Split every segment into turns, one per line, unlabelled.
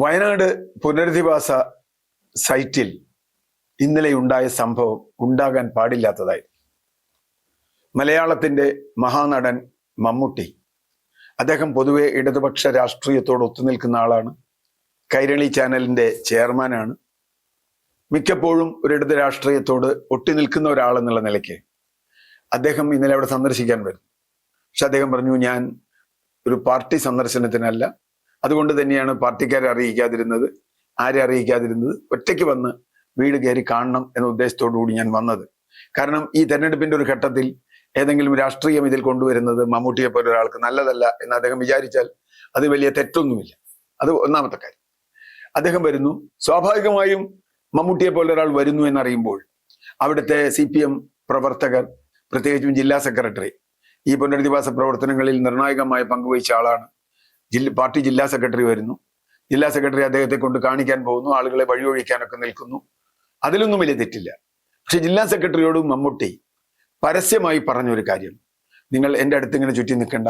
വയനാട് പുനരധിവാസ സൈറ്റിൽ ഇന്നലെ ഉണ്ടായ സംഭവം ഉണ്ടാകാൻ പാടില്ലാത്തതായി. മലയാളത്തിന്റെ മഹാനടൻ മമ്മൂട്ടി, അദ്ദേഹം പൊതുവെ ഇടതുപക്ഷ രാഷ്ട്രീയത്തോട് ഒത്തുനിൽക്കുന്ന ആളാണ്. കൈരളി ചാനലിന്റെ ചെയർമാനാണ്. മിക്കപ്പോഴും ഒരു ഇടത് രാഷ്ട്രീയത്തോട് ഒട്ടി നിൽക്കുന്ന ഒരാളെന്നുള്ള നിലയ്ക്ക് അദ്ദേഹം ഇന്നലെ അവിടെ സന്ദർശിക്കാൻ വരും. പക്ഷെ അദ്ദേഹം പറഞ്ഞു, ഞാൻ ഒരു പാർട്ടി സന്ദർശനത്തിനല്ല, അതുകൊണ്ട് തന്നെയാണ് പാർട്ടിക്കാരെ അറിയിക്കാതിരുന്നത്. ആരെ അറിയിക്കാതിരുന്നത്? ഒറ്റയ്ക്ക് വന്ന് വീട് കയറി കാണണം എന്ന ഉദ്ദേശത്തോടു കൂടി ഞാൻ വന്നത്. കാരണം ഈ തെരഞ്ഞെടുപ്പിന്റെ ഒരു ഘട്ടത്തിൽ ഏതെങ്കിലും രാഷ്ട്രീയം ഇതിൽ കൊണ്ടുവരുന്നത് മമ്മൂട്ടിയെ പോലെ ഒരാൾക്ക് നല്ലതല്ല എന്ന് അദ്ദേഹം വിചാരിച്ചാൽ അത് വലിയ തെറ്റൊന്നുമില്ല. അത് ഒന്നാമത്തെ കാര്യം. അദ്ദേഹം വരുന്നു, സ്വാഭാവികമായും മമ്മൂട്ടിയെ പോലെ ഒരാൾ വരുന്നു എന്നറിയുമ്പോൾ അവിടുത്തെ CPM പ്രവർത്തകർ, പ്രത്യേകിച്ചും ജില്ലാ സെക്രട്ടറി, ഈ പുനരധിവാസ പ്രവർത്തനങ്ങളിൽ നിർണായകമായ പങ്കുവഹിച്ച ആളാണ്. പാർട്ടി ജില്ലാ സെക്രട്ടറി വരുന്നു. ജില്ലാ സെക്രട്ടറി അദ്ദേഹത്തെ കൊണ്ട് കാണിക്കാൻ പോകുന്നു, ആളുകളെ വഴിയൊഴിക്കാനൊക്കെ നിൽക്കുന്നു. അതിലൊന്നും വലിയ തെറ്റില്ല. പക്ഷെ ജില്ലാ സെക്രട്ടറിയോടും മമ്മൂട്ടി പരസ്യമായി പറഞ്ഞൊരു കാര്യം, നിങ്ങൾ എൻ്റെ അടുത്ത് ഇങ്ങനെ ചുറ്റി നിൽക്കണ്ട,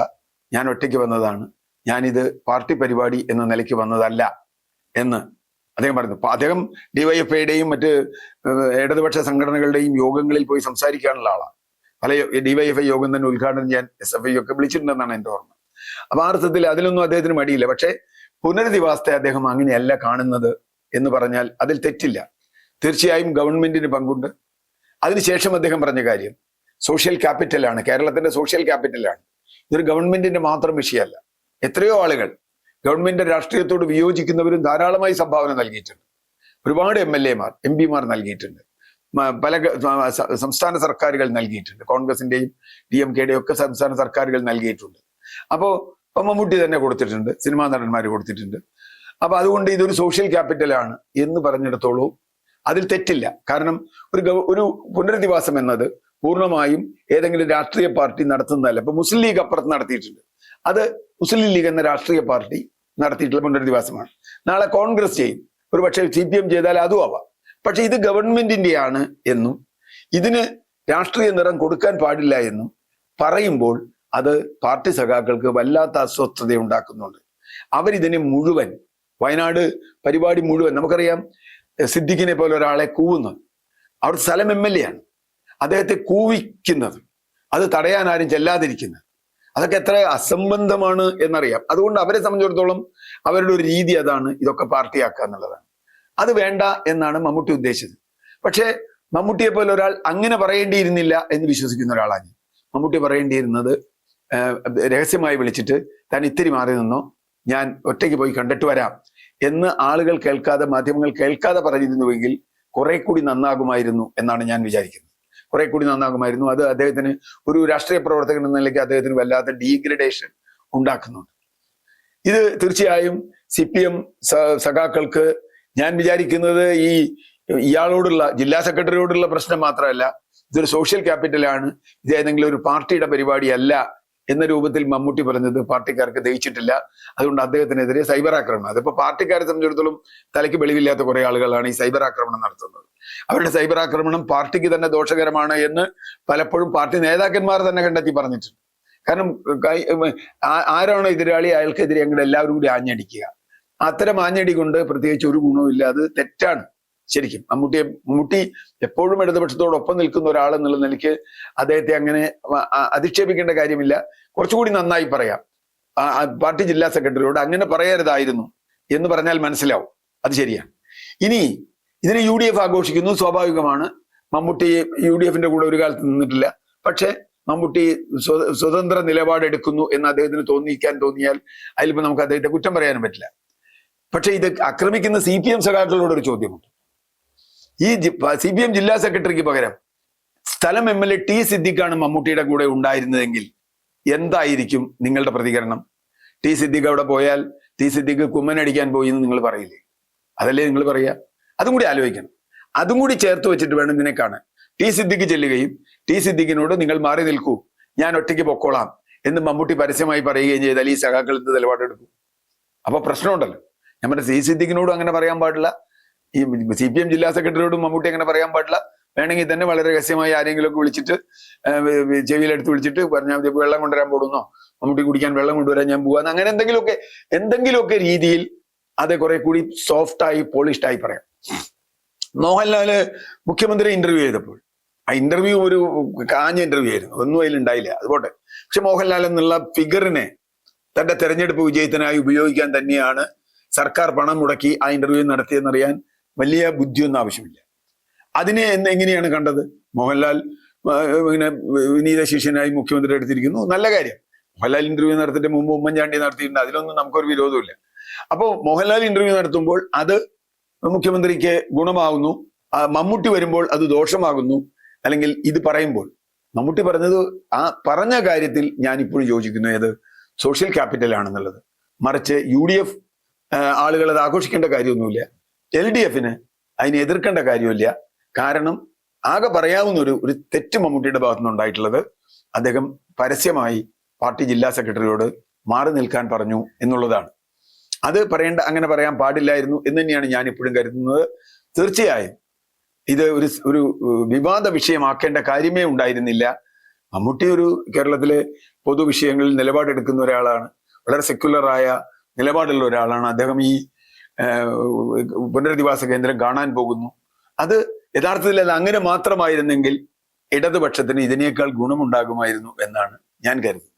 ഞാൻ ഒറ്റയ്ക്ക് വന്നതാണ്, ഞാനിത് പാർട്ടി പരിപാടി എന്ന നിലയ്ക്ക് വന്നതല്ല എന്ന് അദ്ദേഹം പറഞ്ഞു. അദ്ദേഹം DYFIയുടെയും മറ്റ് ഇടതുപക്ഷ സംഘടനകളുടെയും യോഗങ്ങളിൽ പോയി സംസാരിക്കാനുള്ള ആളാണ്. പല DYFI യോഗം തന്നെ ഉദ്ഘാടനം ചെയ്യാൻ SFI ഒക്കെ വിളിച്ചിട്ടുണ്ടെന്നാണ് എൻ്റെ ഓർമ്മ. അപ്പൊ ആ അർത്ഥത്തിൽ അതിലൊന്നും അദ്ദേഹത്തിന് മടിയില്ല. പക്ഷെ പുനരധിവാസത്തെ അദ്ദേഹം അങ്ങനെയല്ല കാണുന്നത് എന്ന് പറഞ്ഞാൽ അതിൽ തെറ്റില്ല. തീർച്ചയായും ഗവൺമെന്റിന് പങ്കുണ്ട്. അതിനുശേഷം അദ്ദേഹം പറഞ്ഞ കാര്യം, സോഷ്യൽ ക്യാപിറ്റലാണ്, കേരളത്തിന്റെ സോഷ്യൽ ക്യാപിറ്റലാണ്. ഇതൊരു ഗവൺമെന്റിന്റെ മാത്രം വിഷയമല്ല. എത്രയോ ആളുകൾ ഗവൺമെന്റ് രാഷ്ട്രീയത്തോട് വിയോജിക്കുന്നവരും ധാരാളമായി സംഭാവന നൽകിയിട്ടുണ്ട്. ഒരുപാട് MLA-മാർ, MP-മാർ നൽകിയിട്ടുണ്ട്. പല സംസ്ഥാന സർക്കാരുകൾ നൽകിയിട്ടുണ്ട്. കോൺഗ്രസിന്റെയും DMK-യുടെയും ഒക്കെ സംസ്ഥാന സർക്കാരുകൾ നൽകിയിട്ടുണ്ട്. അപ്പോ മമ്മൂട്ടി തന്നെ കൊടുത്തിട്ടുണ്ട്, സിനിമാ നടന്മാർ കൊടുത്തിട്ടുണ്ട്. അപ്പൊ അതുകൊണ്ട് ഇതൊരു സോഷ്യൽ ക്യാപിറ്റലാണ് എന്ന് പറഞ്ഞിടത്തോളം അതിൽ തെറ്റില്ല. കാരണം ഒരു പുനരധിവാസം എന്നത് പൂർണ്ണമായും ഏതെങ്കിലും രാഷ്ട്രീയ പാർട്ടി നടത്തുന്നതല്ല. ഇപ്പൊ മുസ്ലിം ലീഗ് അപ്പുറത്ത് നടത്തിയിട്ടുണ്ട്. അത് മുസ്ലിം ലീഗ് എന്ന രാഷ്ട്രീയ പാർട്ടി നടത്തിയിട്ടുള്ള പുനരധിവാസമാണ്. നാളെ കോൺഗ്രസ് ചെയ്യും, ഒരു പക്ഷേ CPM ചെയ്താൽ അതും ആവാം. പക്ഷെ ഇത് ഗവൺമെന്റിന്റെയാണ് എന്നും ഇതിന് രാഷ്ട്രീയ നിറം കൊടുക്കാൻ പാടില്ല എന്നും പറയുമ്പോൾ അത് പാർട്ടി സഖാക്കൾക്ക് വല്ലാത്ത അസ്വസ്ഥത ഉണ്ടാക്കുന്നുണ്ട്. അവരിതിനെ മുഴുവൻ, വയനാട് പരിപാടി മുഴുവൻ, നമുക്കറിയാം സിദ്ദിഖിനെ പോലെ ഒരാളെ കൂവുന്നത്, അവിടുത്തെ സ്ഥലം MLA ആണ്, അദ്ദേഹത്തെ കൂവിക്കുന്നത്, അത് തടയാൻ ആരും ചെല്ലാതിരിക്കുന്നത്, അതൊക്കെ എത്ര അസംബന്ധമാണ് എന്നറിയാം. അതുകൊണ്ട് അവരെ സംബന്ധിച്ചിടത്തോളം അവരുടെ ഒരു രീതി അതാണ്, ഇതൊക്കെ പാർട്ടിയാക്കുക എന്നുള്ളതാണ്. അത് വേണ്ട എന്നാണ് മമ്മൂട്ടി ഉദ്ദേശിച്ചത്. പക്ഷേ മമ്മൂട്ടിയെ പോലെ ഒരാൾ അങ്ങനെ പറയേണ്ടിയിരുന്നില്ല എന്ന് വിശ്വസിക്കുന്ന ഒരാളാണ്. മമ്മൂട്ടി പറയേണ്ടിയിരുന്നത് രഹസ്യമായി വിളിച്ചിട്ട് താൻ ഇത്തിരി മാറി നിന്നോ, ഞാൻ ഒറ്റയ്ക്ക് പോയി കണ്ടിട്ട് വരാം എന്ന് ആളുകൾ കേൾക്കാതെ, മാധ്യമങ്ങൾ കേൾക്കാതെ പറഞ്ഞിരുന്നുവെങ്കിൽ കുറെ കൂടി നന്നാകുമായിരുന്നു എന്നാണ് ഞാൻ വിചാരിക്കുന്നത്. കുറെ കൂടി നന്നാകുമായിരുന്നു. അത് അദ്ദേഹത്തിന് ഒരു രാഷ്ട്രീയ പ്രവർത്തകൻ എന്ന നിലയ്ക്ക് അദ്ദേഹത്തിന് വല്ലാത്ത ഡീഗ്രഡേഷൻ ഉണ്ടാക്കുന്നുണ്ട്. ഇത് തീർച്ചയായും CPM സഖാക്കൾക്ക്, ഞാൻ വിചാരിക്കുന്നത് ഇയാളോടുള്ള, ജില്ലാ സെക്രട്ടറിയോടുള്ള പ്രശ്നം മാത്രമല്ല, ഇതൊരു സോഷ്യൽ ക്യാപിറ്റലാണ്, ഇത് ഏതെങ്കിലും ഒരു പാർട്ടിയുടെ പരിപാടിയല്ല എന്ന രൂപത്തിൽ മമ്മൂട്ടി പറഞ്ഞത് പാർട്ടിക്കാർക്ക് ദഹിച്ചിട്ടില്ല. അതുകൊണ്ട് അദ്ദേഹത്തിനെതിരെ സൈബർ ആക്രമണം, അതിപ്പോ പാർട്ടിക്കാരെ സംബന്ധിച്ചിടത്തോളം തലയ്ക്ക് വെളിവില്ലാത്ത കുറെ ആളുകളാണ് ഈ സൈബർ ആക്രമണം നടത്തുന്നത്. അവരുടെ സൈബർ ആക്രമണം പാർട്ടിക്ക് തന്നെ ദോഷകരമാണ് എന്ന് പലപ്പോഴും പാർട്ടി നേതാക്കന്മാർ തന്നെ കണ്ടെത്തി പറഞ്ഞിട്ടുണ്ട്. കാരണം ആരാണോ എതിരാളി അയാൾക്കെതിരെ അങ്ങോട്ട് എല്ലാവരും കൂടി ആഞ്ഞടിക്കുക. അത്തരം ആഞ്ഞടി കൊണ്ട് പ്രത്യേകിച്ച് ഒരു ഗുണവുമില്ല. അത് തെറ്റാണ് ശരിക്കും. മമ്മൂട്ടി എപ്പോഴും ഇടതുപക്ഷത്തോടൊപ്പം നിൽക്കുന്ന ഒരാൾ എന്നുള്ള നിലയ്ക്ക് അദ്ദേഹത്തെ അങ്ങനെ അധിക്ഷേപിക്കേണ്ട കാര്യമില്ല. കുറച്ചുകൂടി നന്നായി പറയാം. പാർട്ടി ജില്ലാ സെക്രട്ടറിയോട് അങ്ങനെ പറയരുതായിരുന്നു എന്ന് പറഞ്ഞാൽ മനസ്സിലാവും. അത് ശരിയാണ്. ഇനി ഇതിനെ UDF ആഘോഷിക്കുന്നു, സ്വാഭാവികമാണ്. മമ്മൂട്ടി UDFന്റെ കൂടെ ഒരു കാലത്ത് നിന്നിട്ടില്ല. പക്ഷെ മമ്മൂട്ടി സ്വതന്ത്ര നിലപാടെടുക്കുന്നു എന്ന് അദ്ദേഹത്തിന് തോന്നിയാൽ അതിലിപ്പോ നമുക്ക് അദ്ദേഹത്തെ കുറ്റം പറയാനും പറ്റില്ല. പക്ഷെ ഇത് ആക്രമിക്കുന്ന CPM സഖാക്കളോട് ഒരു ചോദ്യമുണ്ട്. ഈ CPM ജില്ലാ സെക്രട്ടറിക്ക് പകരം സ്ഥലം MLA T സിദ്ദിഖാണ് മമ്മൂട്ടിയുടെ കൂടെ ഉണ്ടായിരുന്നതെങ്കിൽ എന്തായിരിക്കും നിങ്ങളുടെ പ്രതികരണം? T സിദ്ദിഖ് അവിടെ പോയാൽ T സിദ്ദിഖ് കുമ്മനടിക്കാൻ പോയി എന്ന് നിങ്ങൾ പറയില്ലേ? അതല്ലേ നിങ്ങൾ പറയുക? അതും കൂടി ആലോചിക്കണം. അതും കൂടി ചേർത്ത് വെച്ചിട്ട് വേണം ഇതിനെ കാണാൻ. T സിദ്ദിഖ് ചെല്ലുകയും T സിദ്ദിഖിനോട് നിങ്ങൾ മാറി നിൽക്കൂ, ഞാൻ ഒറ്റയ്ക്ക് പൊക്കോളാം എന്ന് മമ്മൂട്ടി പരസ്യമായി പറയുകയും ചെയ്താൽ ഈ സഖാക്കൾ എന്ത് നിലപാടെടുക്കും? അപ്പൊ പ്രശ്നമുണ്ടല്ലോ. ഞാൻ പറഞ്ഞ T സിദ്ദിഖിനോടും അങ്ങനെ പറയാൻ പാടില്ല, ഈ CPM ജില്ലാ സെക്രട്ടറിയോടും മമ്മൂട്ടി അങ്ങനെ പറയാൻ പാടില്ല. വേണമെങ്കിൽ തന്നെ വളരെ രഹസ്യമായി ആരെങ്കിലുമൊക്കെ വിളിച്ചിട്ട് ചെവിയിലെടുത്ത് വിളിച്ചിട്ട് പറഞ്ഞാൽ വെള്ളം കൊണ്ടുവരാൻ പോകുന്നോ, മമ്മൂട്ടി കുടിക്കാൻ വെള്ളം കൊണ്ടുവരാൻ ഞാൻ പോവാന്ന്, അങ്ങനെ എന്തെങ്കിലുമൊക്കെ രീതിയിൽ അത് കുറെ കൂടി സോഫ്റ്റായി പോളിഷ്ഡായി പറയാം. മോഹൻലാല് മുഖ്യമന്ത്രി ഇന്റർവ്യൂ ചെയ്തപ്പോൾ ആ ഇന്റർവ്യൂ ഒരു കാഞ്ഞ ഇന്റർവ്യൂ ആയിരുന്നു, ഒന്നും അതിലുണ്ടായില്ല, അതുപോട്ടെ. പക്ഷെ മോഹൻലാൽ എന്നുള്ള ഫിഗറിനെ തന്റെ തെരഞ്ഞെടുപ്പ് വിജയത്തിനായി ഉപയോഗിക്കാൻ തന്നെയാണ് സർക്കാർ പണം മുടക്കി ആ ഇന്റർവ്യൂ നടത്തിയെന്നറിയാൻ വലിയ ബുദ്ധിയൊന്നും ആവശ്യമില്ല. അതിനെ എങ്ങനെയാണ് കണ്ടത്? മോഹൻലാൽ ഇങ്ങനെ വിനീത ശിഷ്യനായി മുഖ്യമന്ത്രി എടുത്തിരിക്കുന്നു, നല്ല കാര്യം. മോഹൻലാൽ ഇന്റർവ്യൂ നടത്തിയിട്ട് മുമ്പ് ഉമ്മൻചാണ്ടി നടത്തിയിട്ടുണ്ട്, അതിലൊന്നും നമുക്കൊരു വിരോധമില്ല. അപ്പോൾ മോഹൻലാൽ ഇന്റർവ്യൂ നടത്തുമ്പോൾ അത് മുഖ്യമന്ത്രിക്ക് ഗുണമാകുന്നു, മമ്മൂട്ടി വരുമ്പോൾ അത് ദോഷമാകുന്നു. അല്ലെങ്കിൽ ഇത് പറയുമ്പോൾ മമ്മൂട്ടി പറഞ്ഞത്, ആ പറഞ്ഞ കാര്യത്തിൽ ഞാൻ ഇപ്പോഴും യോജിക്കുന്നു, ഏത് സോഷ്യൽ ക്യാപിറ്റൽ ആണെന്നുള്ളത്. മറിച്ച് UDF ആളുകൾ അത് ആഘോഷിക്കേണ്ട കാര്യമൊന്നുമില്ല, LDFന് അതിനെ എതിർക്കേണ്ട കാര്യമില്ല. കാരണം ആകെ പറയാവുന്ന ഒരു തെറ്റ് മമ്മൂട്ടിയുടെ ഭാഗത്തുനിന്ന് ഉണ്ടായിട്ടുള്ളത്, അദ്ദേഹം പരസ്യമായി പാർട്ടി ജില്ലാ സെക്രട്ടറിയോട് മാറി നിൽക്കാൻ പറഞ്ഞു എന്നുള്ളതാണ്. അത് അങ്ങനെ പറയാൻ പാടില്ലായിരുന്നു എന്ന് തന്നെയാണ് ഞാൻ ഇപ്പോഴും കരുതുന്നത്. തീർച്ചയായും ഇത് ഒരു വിവാദ വിഷയമാക്കേണ്ട കാര്യമേ ഉണ്ടായിരുന്നില്ല. മമ്മൂട്ടി ഒരു കേരളത്തിലെ പൊതുവിഷയങ്ങളിൽ നിലപാടെടുക്കുന്ന ഒരാളാണ്, വളരെ സെക്യുലറായ നിലപാടുള്ള ഒരാളാണ്. അദ്ദേഹം ഈ പുനരധിവാസ കേന്ദ്രം കാണാൻ പോകുന്നു. അത് യഥാർത്ഥത്തിൽ അത് അങ്ങനെ മാത്രമായിരുന്നെങ്കിൽ ഇടതുപക്ഷത്തിന് ഇതിനേക്കാൾ ഗുണമുണ്ടാകുമായിരുന്നു എന്നാണ് ഞാൻ കരുതുന്നത്.